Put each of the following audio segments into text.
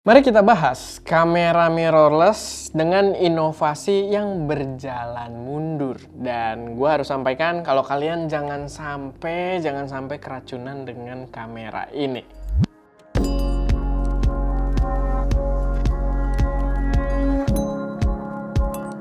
Mari kita bahas kamera mirrorless dengan inovasi yang berjalan mundur. Dan gue harus sampaikan kalau kalian jangan sampai keracunan dengan kamera ini.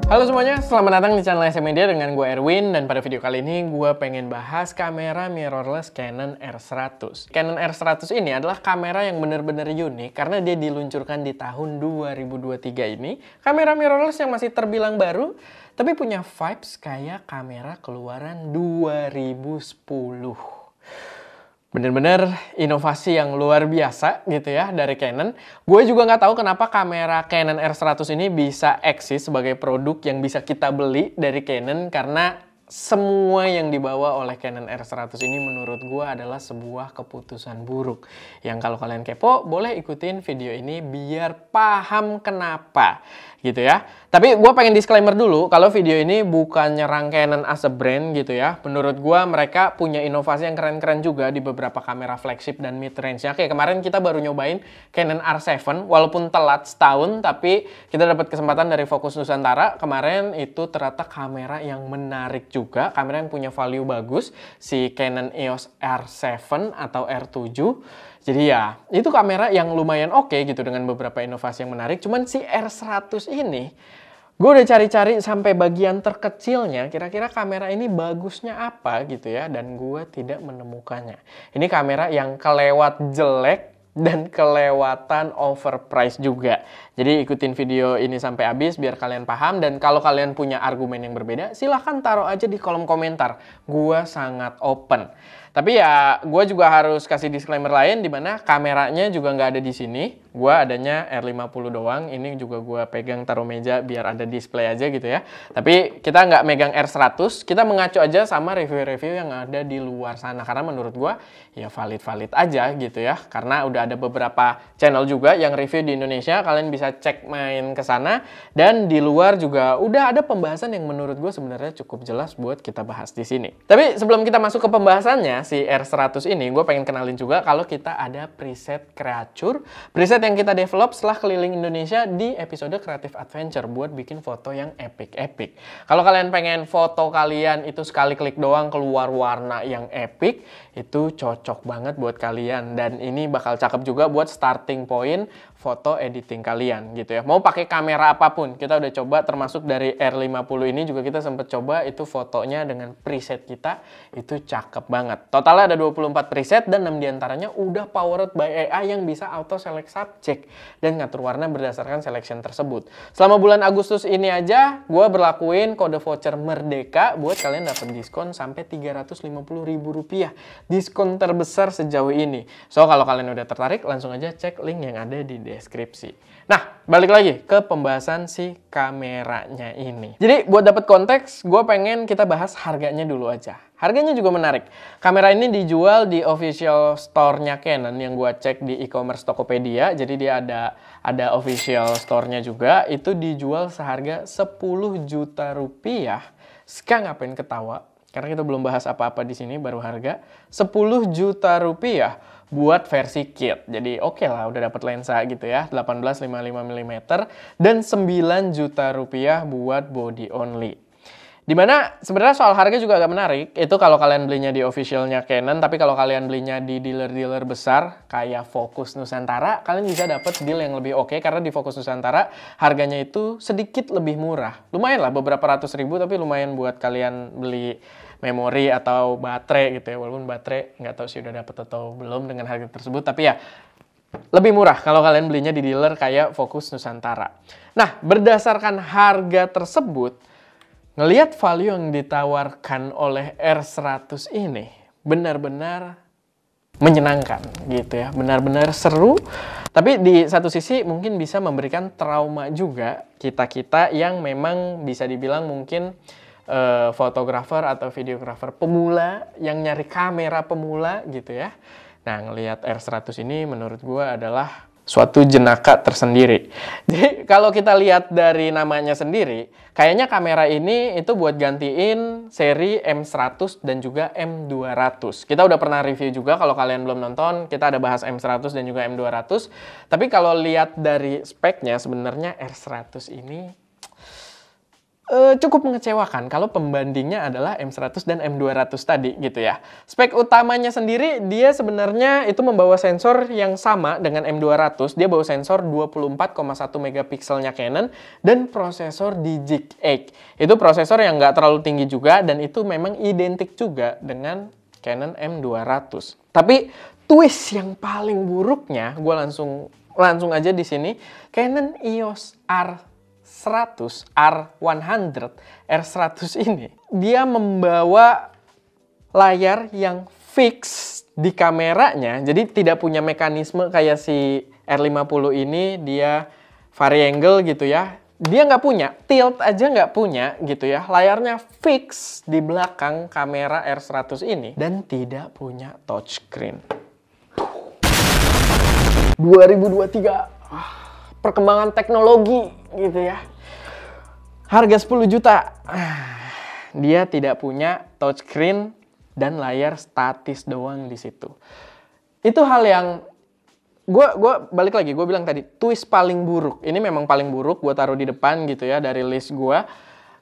Halo semuanya, selamat datang di channel SM Media dengan gue Erwin. Dan pada video kali ini gue pengen bahas kamera mirrorless Canon R100. Canon R100 ini adalah kamera yang benar-benar unik karena dia diluncurkan di tahun 2023 ini. Kamera mirrorless yang masih terbilang baru, tapi punya vibes kayak kamera keluaran 2010. Bener-bener inovasi yang luar biasa gitu ya dari Canon. Gue juga nggak tahu kenapa kamera Canon R100 ini bisa eksis sebagai produk yang bisa kita beli dari Canon, karena semua yang dibawa oleh Canon R100 ini menurut gue adalah sebuah keputusan buruk. Yang kalau kalian kepo, boleh ikutin video ini biar paham kenapa gitu ya. Tapi gue pengen disclaimer dulu, kalau video ini bukan nyerang Canon as a brand gitu ya. Menurut gue mereka punya inovasi yang keren-keren juga di beberapa kamera flagship dan mid-range-nya. Kayak kemarin kita baru nyobain Canon R7, walaupun telat setahun, tapi kita dapat kesempatan dari Fokus Nusantara. Kemarin itu ternyata kamera yang menarik juga, kamera yang punya value bagus, si Canon EOS R7 atau R7. Jadi ya, itu kamera yang lumayan oke gitu dengan beberapa inovasi yang menarik. Cuman si R100 ini, gue udah cari-cari sampai bagian terkecilnya, kira-kira kamera ini bagusnya apa gitu ya, dan gue tidak menemukannya. Ini kamera yang kelewat jelek dan kelewatan overpriced juga. Jadi ikutin video ini sampai habis biar kalian paham, dan kalau kalian punya argumen yang berbeda, silahkan taruh aja di kolom komentar. Gue sangat open. Tapi ya, gue juga harus kasih disclaimer lain, di mana kameranya juga nggak ada di sini. Gue adanya R50 doang. Ini juga gue pegang taruh meja biar ada display aja gitu ya. Tapi kita nggak megang R100. Kita mengacu aja sama review-review yang ada di luar sana. Karena menurut gue ya valid-valid aja gitu ya. Karena udah ada beberapa channel juga yang review di Indonesia. Kalian bisa cek main ke sana. Dan di luar juga udah ada pembahasan yang menurut gue sebenarnya cukup jelas buat kita bahas di sini. Tapi sebelum kita masuk ke pembahasannya, si R100 ini, gue pengen kenalin juga kalau kita ada preset Creature. Preset yang kita develop setelah keliling Indonesia di episode Creative Adventure buat bikin foto yang epic-epic. Kalau kalian pengen foto kalian itu sekali klik doang keluar warna yang epic, itu cocok banget buat kalian. Dan ini bakal cakep juga buat starting point foto editing kalian gitu ya. Mau pakai kamera apapun, kita udah coba, termasuk dari R50 ini juga kita sempat coba itu fotonya dengan preset kita, itu cakep banget. Totalnya ada 24 preset dan 6 diantaranya udah powered by AI yang bisa auto select subject dan ngatur warna berdasarkan selection tersebut. Selama bulan Agustus ini aja, gue berlakuin kode voucher Merdeka buat kalian dapat diskon sampai Rp350.000. Diskon terbesar sejauh ini. So, kalau kalian udah tertarik, langsung aja cek link yang ada di deskripsi. Nah, balik lagi ke pembahasan si kameranya ini. Jadi, buat dapat konteks, gue pengen kita bahas harganya dulu aja. Harganya juga menarik. Kamera ini dijual di official store-nya Canon yang gue cek di e-commerce Tokopedia. Jadi dia ada official store-nya juga. Itu dijual seharga Rp10 juta. Sekarang ngapain ketawa? Karena kita belum bahas apa-apa di sini, baru harga Rp10 juta buat versi kit. Jadi oke lah, udah dapat lensa gitu ya, 18-55 mm dan Rp9 juta buat body only. Dimana sebenarnya soal harga juga agak menarik, itu kalau kalian belinya di officialnya Canon, tapi kalau kalian belinya di dealer-dealer besar kayak Fokus Nusantara, kalian bisa dapat deal yang lebih oke, karena di Fokus Nusantara harganya itu sedikit lebih murah. Lumayan lah, beberapa ratus ribu, tapi lumayan buat kalian beli memori atau baterai gitu ya, walaupun baterai nggak tahu sih udah dapet atau belum dengan harga tersebut, tapi ya lebih murah kalau kalian belinya di dealer kayak Fokus Nusantara. Nah, berdasarkan harga tersebut, ngelihat value yang ditawarkan oleh R100 ini benar-benar menyenangkan gitu ya, benar-benar seru. Tapi di satu sisi mungkin bisa memberikan trauma juga kita-kita yang memang bisa dibilang mungkin fotografer atau videografer pemula yang nyari kamera pemula gitu ya. Nah, ngelihat R100 ini menurut gue adalah suatu jenaka tersendiri. Jadi kalau kita lihat dari namanya sendiri, kayaknya kamera ini itu buat gantiin seri M100 dan juga M200. Kita udah pernah review juga, kalau kalian belum nonton, kita ada bahas M100 dan juga M200. Tapi kalau lihat dari speknya, sebenarnya R100 ini cukup mengecewakan kalau pembandingnya adalah M100 dan M200 tadi gitu ya. Spek utamanya sendiri dia sebenarnya itu membawa sensor yang sama dengan M200. Dia bawa sensor 24,1 megapikselnya Canon dan prosesor Digic 8. Itu prosesor yang nggak terlalu tinggi juga dan itu memang identik juga dengan Canon M200. Tapi twist yang paling buruknya, gue langsung aja di sini, Canon EOS R100 R100 ini dia membawa layar yang fix di kameranya, jadi tidak punya mekanisme kayak si R50 ini dia variangle gitu ya. Dia nggak punya, tilt aja nggak punya gitu ya. Layarnya fix di belakang kamera R100 ini dan tidak punya touchscreen. 2023 perkembangan teknologi gitu ya. Harga 10 juta. Dia tidak punya touchscreen dan layar statis doang di situ. Itu hal yang gue balik lagi, gue bilang tadi twist paling buruk. Ini memang paling buruk gue taruh di depan gitu ya dari list gue.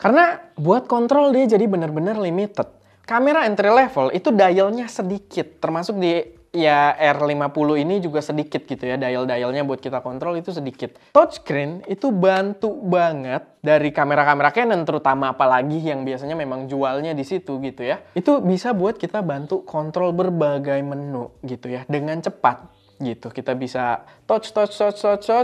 Karena buat kontrol dia jadi bener-bener limited. Kamera entry level itu dialnya sedikit, termasuk di ya R50 ini juga sedikit gitu ya, dial-dialnya buat kita kontrol itu sedikit. Touchscreen itu bantu banget dari kamera-kamera Canon terutama, apalagi yang biasanya memang jualnya di situ gitu ya. Itu bisa buat kita bantu kontrol berbagai menu gitu ya dengan cepat gitu. Kita bisa touch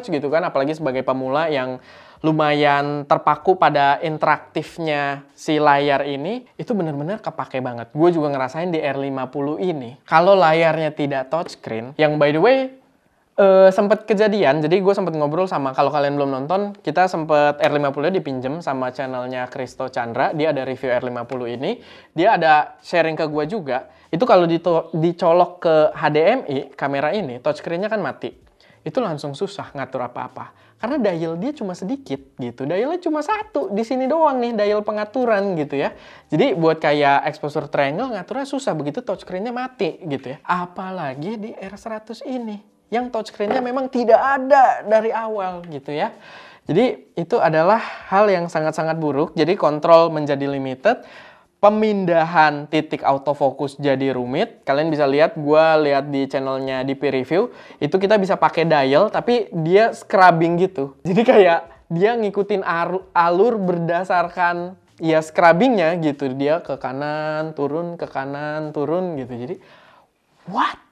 gitu kan, apalagi sebagai pemula yang lumayan terpaku pada interaktifnya si layar ini, itu bener-bener kepake banget. Gue juga ngerasain di R50 ini. Kalau layarnya tidak touchscreen, yang by the way, sempat kejadian, jadi gue sempat ngobrol sama, kalau kalian belum nonton, kita sempat R50 dipinjem sama channelnya Kristo Chandra, dia ada review R50 ini, dia ada sharing ke gue juga, itu kalau dicolok ke HDMI, kamera ini, touchscreen-nya kan mati. Itu langsung susah ngatur apa-apa. Karena dial dia cuma sedikit gitu. Dialnya cuma satu. Di sini doang nih dial pengaturan gitu ya. Jadi buat kayak exposure triangle ngaturnya susah. Begitu touchscreen-nya mati gitu ya. Apalagi di R100 ini. Yang touchscreen-nya memang tidak ada dari awal gitu ya. Jadi itu adalah hal yang sangat-sangat buruk. Jadi kontrol menjadi limited. Pemindahan titik autofocus jadi rumit. Kalian bisa lihat, gue lihat di channelnya DP Review, itu kita bisa pakai dial, tapi dia scrubbing gitu. Jadi kayak dia ngikutin alur berdasarkan ya scrubbingnya gitu. Dia ke kanan, turun gitu. Jadi, what?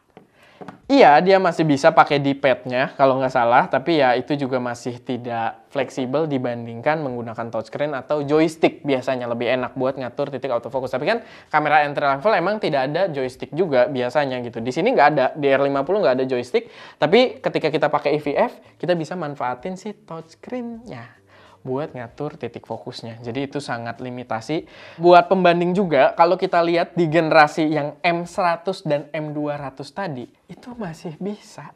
Iya, dia masih bisa pakai D-pad-nya kalau nggak salah, tapi ya itu juga masih tidak fleksibel dibandingkan menggunakan touchscreen atau joystick. Biasanya lebih enak buat ngatur titik autofocus. Tapi kan kamera entry level emang tidak ada joystick juga biasanya gitu. Di sini nggak ada, di R50 nggak ada joystick, tapi ketika kita pakai EVF, kita bisa manfaatin si touchscreen-nya buat ngatur titik fokusnya. Jadi itu sangat limitasi. Buat pembanding juga, kalau kita lihat di generasi yang M100 dan M200 tadi, itu masih bisa.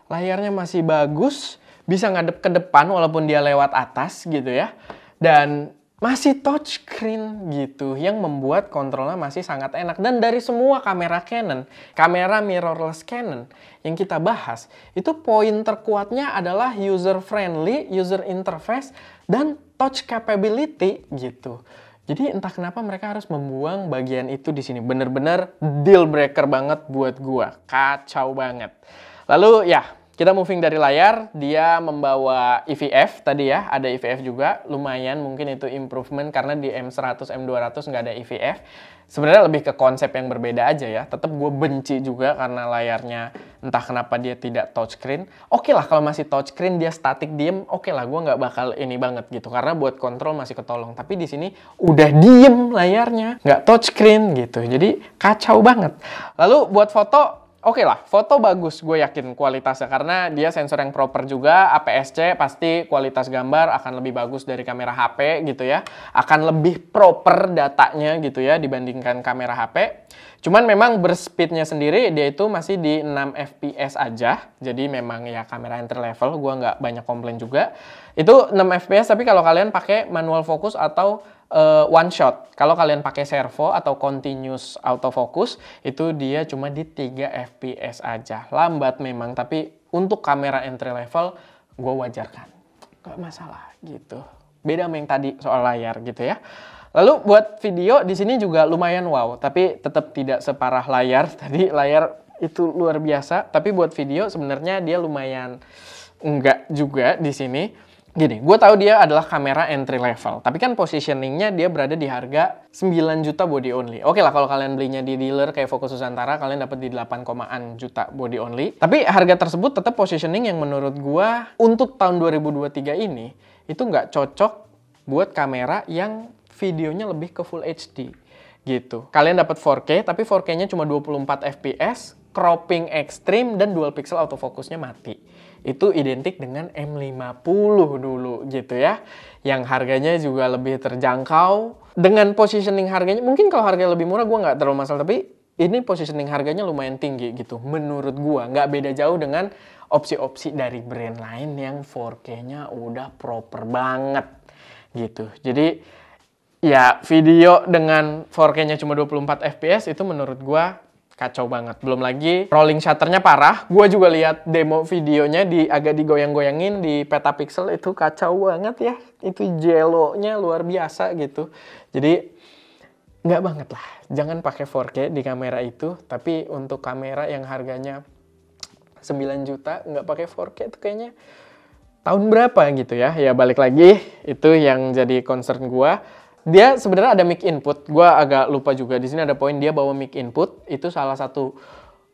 Layarnya masih bagus, bisa ngadep ke depan walaupun dia lewat atas gitu ya. Dan masih touchscreen gitu, yang membuat kontrolnya masih sangat enak. Dan dari semua kamera Canon, kamera mirrorless Canon yang kita bahas, itu poin terkuatnya adalah user friendly, user interface, dan touch capability gitu. Jadi entah kenapa mereka harus membuang bagian itu di sini. Bener-bener deal breaker banget buat gua. Kacau banget. Lalu ya, kita moving dari layar, dia membawa EVF tadi ya, ada EVF juga, lumayan mungkin itu improvement karena di M100, M200 nggak ada EVF. Sebenarnya lebih ke konsep yang berbeda aja ya, tetap gue benci juga karena layarnya entah kenapa dia tidak touchscreen. Oke lah kalau masih touchscreen dia static diem, oke lah gue nggak bakal ini banget gitu, karena buat kontrol masih ketolong. Tapi di sini udah diem layarnya, nggak touchscreen gitu, jadi kacau banget. Lalu buat foto, oke lah, foto bagus gue yakin kualitasnya karena dia sensor yang proper juga, APS-C pasti kualitas gambar akan lebih bagus dari kamera HP gitu ya. Akan lebih proper datanya gitu ya dibandingkan kamera HP. Cuman memang berspeednya sendiri dia itu masih di 6 fps aja. Jadi memang ya kamera entry level, gue nggak banyak komplain juga. Itu 6 fps tapi kalau kalian pakai manual focus atau one shot. Kalau kalian pakai servo atau continuous autofocus, itu dia cuma di 3 fps aja. Lambat memang, tapi untuk kamera entry level, gue wajarkan. Gak masalah gitu. Beda sama yang tadi soal layar gitu ya. Lalu buat video di sini juga lumayan wow, tapi tetap tidak separah layar. Tadi layar itu luar biasa, tapi buat video sebenarnya dia lumayan enggak juga di sini. Gini, gue tahu dia adalah kamera entry level, tapi kan positioningnya dia berada di harga 9 juta body only. Oke lah, kalau kalian belinya di dealer kayak Focus Nusantara, kalian dapat di 8,an juta body only. Tapi harga tersebut tetap positioning yang menurut gue untuk tahun 2023 ini, itu nggak cocok buat kamera yang videonya lebih ke Full HD gitu. Kalian dapat 4K, tapi 4K-nya cuma 24 fps, cropping ekstrim, dan dual pixel autofocusnya mati. Itu identik dengan M50 dulu gitu ya. Yang harganya juga lebih terjangkau. Dengan positioning harganya, mungkin kalau harganya lebih murah gue nggak terlalu masalah. Tapi ini positioning harganya lumayan tinggi gitu. Menurut gue nggak beda jauh dengan opsi-opsi dari brand lain yang 4K-nya udah proper banget gitu. Jadi ya video dengan 4K-nya cuma 24 fps itu menurut gue kacau banget. Belum lagi rolling shutternya parah. Gue juga lihat demo videonya agak digoyang-goyangin di petapixel itu kacau banget ya. Itu jelonya luar biasa gitu. Jadi nggak banget lah. Jangan pakai 4K di kamera itu. Tapi untuk kamera yang harganya 9 juta nggak pakai 4K itu kayaknya tahun berapa gitu ya. Ya balik lagi itu yang jadi concern gue. Dia sebenarnya ada mic input, gue agak lupa juga. Di sini ada poin dia bawa mic input, itu salah satu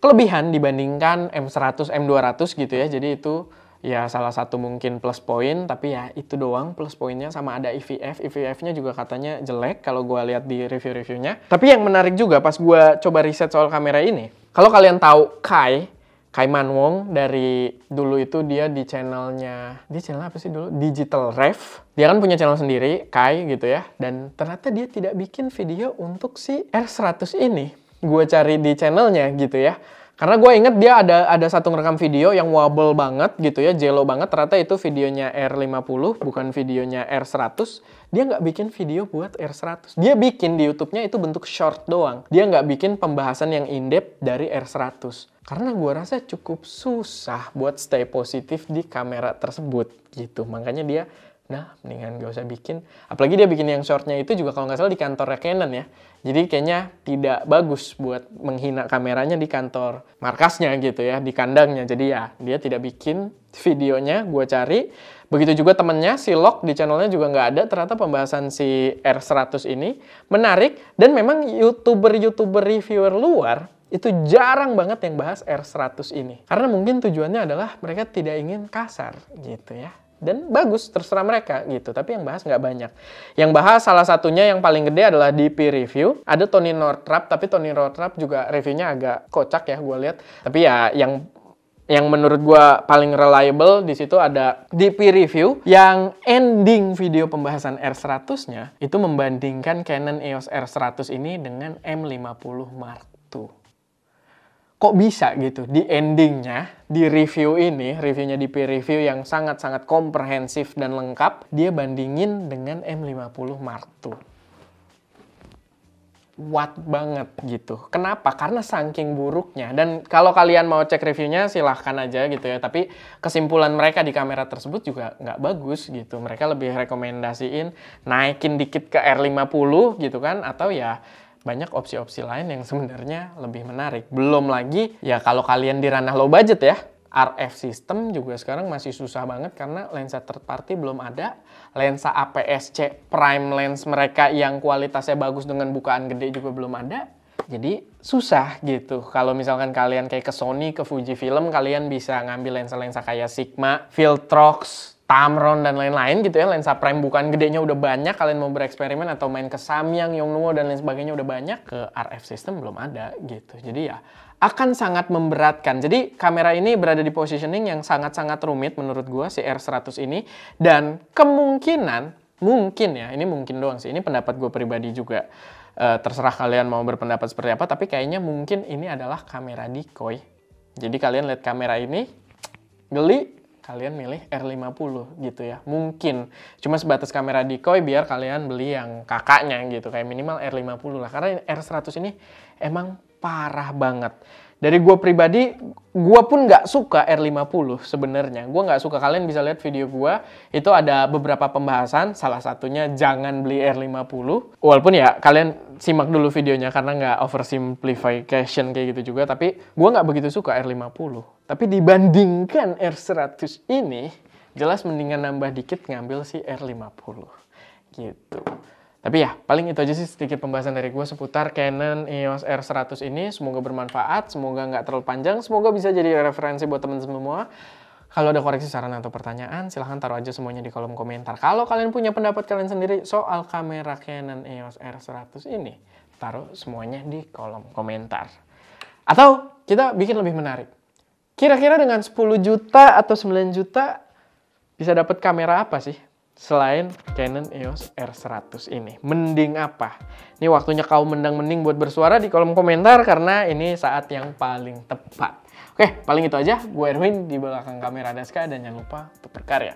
kelebihan dibandingkan M100, M200 gitu ya. Jadi itu ya salah satu mungkin plus poin, tapi ya itu doang plus poinnya. Sama ada EVF, EVF-nya juga katanya jelek kalau gue lihat di review-reviewnya. Tapi yang menarik juga pas gue coba riset soal kamera ini, kalau kalian tahu Kai Manwong dari dulu itu dia di channel apa sih dulu? Digital Rev. Dia kan punya channel sendiri, Kai gitu ya. Dan ternyata dia tidak bikin video untuk si R100 ini. Gue cari di channelnya gitu ya. Karena gue inget dia ada satu ngerekam video yang wobble banget gitu ya, jello banget. Ternyata itu videonya R50, bukan videonya R100. Dia nggak bikin video buat R100. Dia bikin di YouTube-nya itu bentuk short doang. Dia nggak bikin pembahasan yang in-depth dari R100. Karena gue rasa cukup susah buat stay positif di kamera tersebut gitu. Makanya dia, mendingan gak usah bikin. Apalagi dia bikin yang shortnya itu juga kalau nggak salah di kantornya Canon ya. Jadi kayaknya tidak bagus buat menghina kameranya di kantor markasnya gitu ya, di kandangnya. Jadi ya dia tidak bikin videonya, gue cari. Begitu juga temennya, si Lok di channelnya juga nggak ada. Ternyata pembahasan si R100 ini menarik. Dan memang YouTuber reviewer luar itu jarang banget yang bahas R100 ini. Karena mungkin tujuannya adalah mereka tidak ingin kasar gitu ya. Dan bagus, terserah mereka gitu. Tapi yang bahas nggak banyak. Yang bahas salah satunya yang paling gede adalah DP Review. Ada Tony Northrup, tapi Tony Northrup juga reviewnya agak kocak ya gue lihat. Tapi ya yang menurut gue paling reliable di situ ada DP Review. Yang ending video pembahasan R100-nya itu membandingkan Canon EOS R100 ini dengan M50 Mark II. Kok bisa gitu di endingnya, di review ini, reviewnya di peer review yang sangat-sangat komprehensif dan lengkap, dia bandingin dengan M50 Mark II. What banget gitu. Kenapa? Karena saking buruknya. Dan kalau kalian mau cek reviewnya silahkan aja gitu ya. Tapi kesimpulan mereka di kamera tersebut juga nggak bagus gitu. Mereka lebih rekomendasiin naikin dikit ke R50 gitu kan. Atau ya banyak opsi-opsi lain yang sebenarnya lebih menarik. Belum lagi, ya kalau kalian di ranah low budget ya, RF system juga sekarang masih susah banget karena lensa third party belum ada. Lensa APS-C prime lens mereka yang kualitasnya bagus dengan bukaan gede juga belum ada. Jadi susah gitu. Kalau misalkan kalian kayak ke Sony, ke Fujifilm, kalian bisa ngambil lensa-lensa kayak Sigma, Viltrox, Tamron dan lain-lain gitu ya, lensa prime bukan gedenya udah banyak, kalian mau bereksperimen atau main ke Samyang, Yongnuo dan lain sebagainya udah banyak, ke RF system belum ada gitu. Jadi ya akan sangat memberatkan. Jadi kamera ini berada di positioning yang sangat-sangat rumit menurut gua si R100 ini, dan kemungkinan mungkin ya, ini mungkin doang sih, ini pendapat gue pribadi juga. Terserah kalian mau berpendapat seperti apa, tapi kayaknya mungkin ini adalah kamera decoy. Jadi kalian lihat kamera ini, geli, kalian milih R50 gitu ya. Mungkin cuma sebatas kamera decoy biar kalian beli yang kakaknya gitu, kayak minimal R50 lah. Karena R100 ini emang parah banget. Dari gue pribadi, gue pun nggak suka R50 sebenarnya. Gue nggak suka, kalian bisa lihat video gue, itu ada beberapa pembahasan, salah satunya jangan beli R50. Walaupun ya kalian simak dulu videonya karena nggak oversimplification kayak gitu juga, tapi gue nggak begitu suka R50. Tapi dibandingkan R100 ini, jelas mendingan nambah dikit ngambil si R50 gitu. Tapi ya, paling itu aja sih sedikit pembahasan dari gue seputar Canon EOS R100 ini. Semoga bermanfaat, semoga nggak terlalu panjang, semoga bisa jadi referensi buat teman semua. Kalau ada koreksi, saran, atau pertanyaan, silahkan taruh aja semuanya di kolom komentar. Kalau kalian punya pendapat kalian sendiri soal kamera Canon EOS R100 ini, taruh semuanya di kolom komentar. Atau kita bikin lebih menarik. Kira-kira dengan 10 juta atau 9 juta bisa dapat kamera apa sih selain Canon EOS R100 ini? Mending apa? Ini waktunya kau mending buat bersuara di kolom komentar karena ini saat yang paling tepat. Oke, paling itu aja. Gue Erwin di belakang kamera Daska dan jangan lupa tetap berkarya.